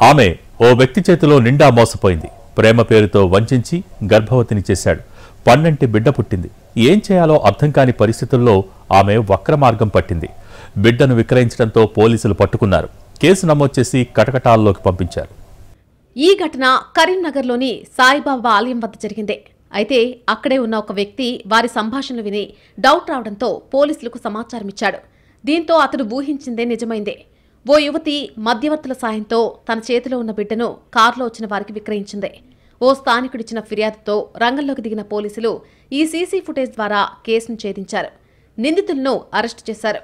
ఆమె ఓ వ్యక్తి చేతిలో నిండా మోసపోయింది. ప్రేమ పేరుతో వంచించి గర్భవతిని చేశాడు. పన్నంటి బిడ్డ పుట్టింది. ఏం చేయాలో అర్థం కాని పరిస్థితుల్లో ఆమె వక్ర మార్గం పట్టింది. బిడ్డను విక్రయించడంతో పోలీసులు పట్టుకున్నారు. కేసు నమోదు చేసి కటకటాల్లోకి పంపించారు. ఈ ఘటన కరీంనగర్లోని సాయిబాబా ఆలయం వద్ద జరిగింది. అయితే అక్కడే ఉన్న ఒక వ్యక్తి వారి సంభాషణలు విని డౌట్ రావడంతో పోలీసులకు సమాచారం ఇచ్చాడు. దీంతో అతడు ఊహించిందే నిజమైంది. ఓ యువతి మధ్యవర్తుల సాయంతో తన చేతిలో ఉన్న బిడ్డను కారులో వచ్చిన వారికి విక్రయించింది. ఓ స్థానికుడిచ్చిన ఫిర్యాదుతో రంగంలోకి దిగిన పోలీసులు ఈ సీసీ ఫుటేజ్ ద్వారా కేసును ఛేదించారు. నిందితులను అరెస్టు చేశారు.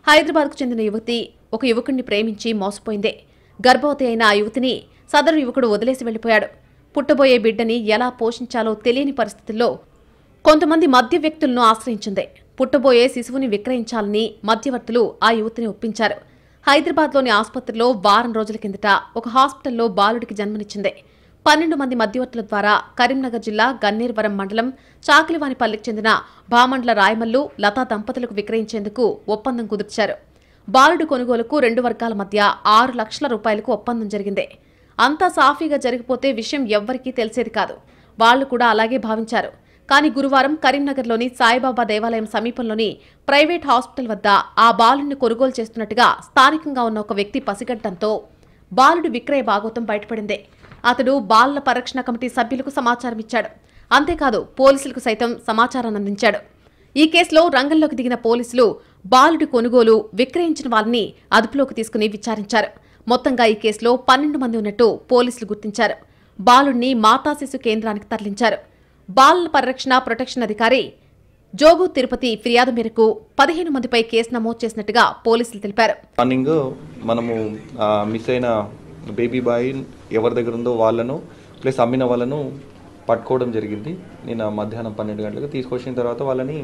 హైదరాబాద్కు చెందిన యువతి ఒక యువకుడిని ప్రేమించి మోసపోయింది. గర్భవతి అయిన ఆ యువతిని సదరు యువకుడు వదిలేసి వెళ్లిపోయాడు. పుట్టబోయే బిడ్డని ఎలా పోషించాలో తెలియని పరిస్థితుల్లో కొంతమంది మధ్య వ్యక్తులను ఆశ్రయించింది. పుట్టబోయే శిశువుని విక్రయించాలని మధ్యవర్తులు ఆ యువతిని ఒప్పించారు. హైదరాబాద్లోని ఆసుపత్రిలో వారం రోజుల కిందట ఒక హాస్పిటల్లో బాలుడికి జన్మనిచ్చింది. 12 మంది మధ్యవర్తుల ద్వారా కరీంనగర్ జిల్లా గన్నేరువరం మండలం చాకిలివానిపల్లికి చెందిన భామండ్ల రాయమల్లు లతా దంపతులకు విక్రయించేందుకు ఒప్పందం కుదిర్చారు. బాలుడి కొనుగోలుకు 2 వర్గాల మధ్య 6 లక్షల రూపాయలకు ఒప్పందం జరిగింది. అంతా సాఫీగా జరిగిపోతే విషయం ఎవ్వరికీ తెలిసేది కాదు. వాళ్లు కూడా అలాగే భావించారు. కానీ గురువారం కరీంనగర్లోని సాయిబాబా దేవాలయం సమీపంలోని ప్రైవేట్ హాస్పిటల్ వద్ద ఆ బాలుడిని కొనుగోలు చేస్తున్నట్టుగా స్థానికంగా ఉన్న ఒక వ్యక్తి పసిగట్టడంతో బాలుడి విక్రయ భాగోతం బయటపడింది. అతడు బాలల పరిరక్షణ కమిటీ సభ్యులకు సమాచారం ఇచ్చాడు. అంతేకాదు పోలీసులకు సైతం సమాచారాన్ని అందించాడు. ఈ కేసులో రంగంలోకి దిగిన పోలీసులు బాలుడి కొనుగోలు, విక్రయించిన వాళ్ళని అదుపులోకి తీసుకుని విచారించారు. మొత్తంగా ఈ కేసులో 12 మంది ఉన్నట్టు పోలీసులు గుర్తించారు. బాలుడిని మాతా శిశు కేంద్రానికి తరలించారు. బాలల పరిరక్షణ ప్రొటెక్షన్ అధికారి జోగు తిరుపతి ఫిర్యాదు మేరకు 15 మందిపై కేసు నమోదు చేసినట్టుగా పోలీసులు తెలిపారు. మార్నింగ్ మనము మిస్ అయిన బేబీ బాయ్ ఎవరి దగ్గర ఉందో వాళ్ళను ప్లస్ అమ్మిన వాళ్ళను పట్టుకోవడం జరిగింది. నేను మధ్యాహ్నం 12 గంటలకు తీసుకొచ్చిన తర్వాత వాళ్ళని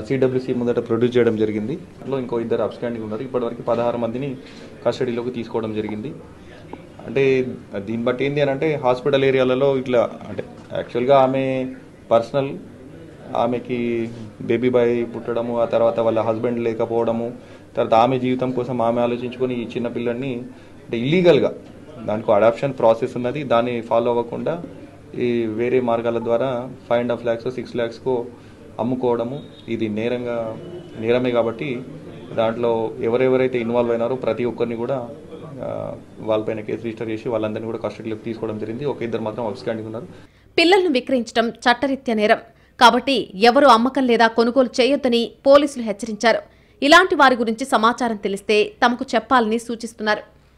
సిడబ్ల్యూసి ముందట ప్రొడ్యూస్ చేయడం జరిగింది. అందులో ఇంకో 2 అబ్స్కాండింగ్ ఉన్నారు. ఇప్పటివరకు 16 మందిని కస్టడీలోకి తీసుకోవడం జరిగింది. అంటే దీన్ని బట్టి ఏంటి అని అంటే హాస్పిటల్ ఏరియాలలో ఇట్లా అంటే యాక్చువల్గా ఆమె పర్సనల్ ఆమెకి బేబీ బాయ్ పుట్టడము, ఆ తర్వాత వాళ్ళ హస్బెండ్ లేకపోవడము, తర్వాత ఆమె జీవితం కోసం ఆమె ఆలోచించుకొని ఈ చిన్న పిల్లల్ని అంటే ఇల్లీగల్గా దానికి అడాప్షన్ ప్రాసెస్ ఉన్నది, దాన్ని ఫాలో అవ్వకుండా ఈ వేరే మార్గాల ద్వారా 5.5 lakhs 6 lakhs అమ్ముకోవడము ఇది నేరమే. కాబట్టి దాంట్లో ఎవరెవరైతే ఇన్వాల్వ్ అయినారో ప్రతి ఒక్కరిని కూడా వాళ్ళపైన కేసు రిజిస్టర్ చేసి వాళ్ళందరినీ కూడా కస్టడీలోకి తీసుకోవడం జరిగింది. ఒక 2 మాత్రం అబ్స్కాండింగ్ ఉన్నారు. పిల్లలను విక్రయించడం చట్టరీత్యా నేరం కాబట్టి ఎవరు అమ్మకం లేదా కొనుగోలు చేయొద్దని పోలీసులు హెచ్చరించారు. ఇలాంటి వారి గురించి సమాచారం తెలిస్తే తమకు చెప్పాలని సూచిస్తున్నారు.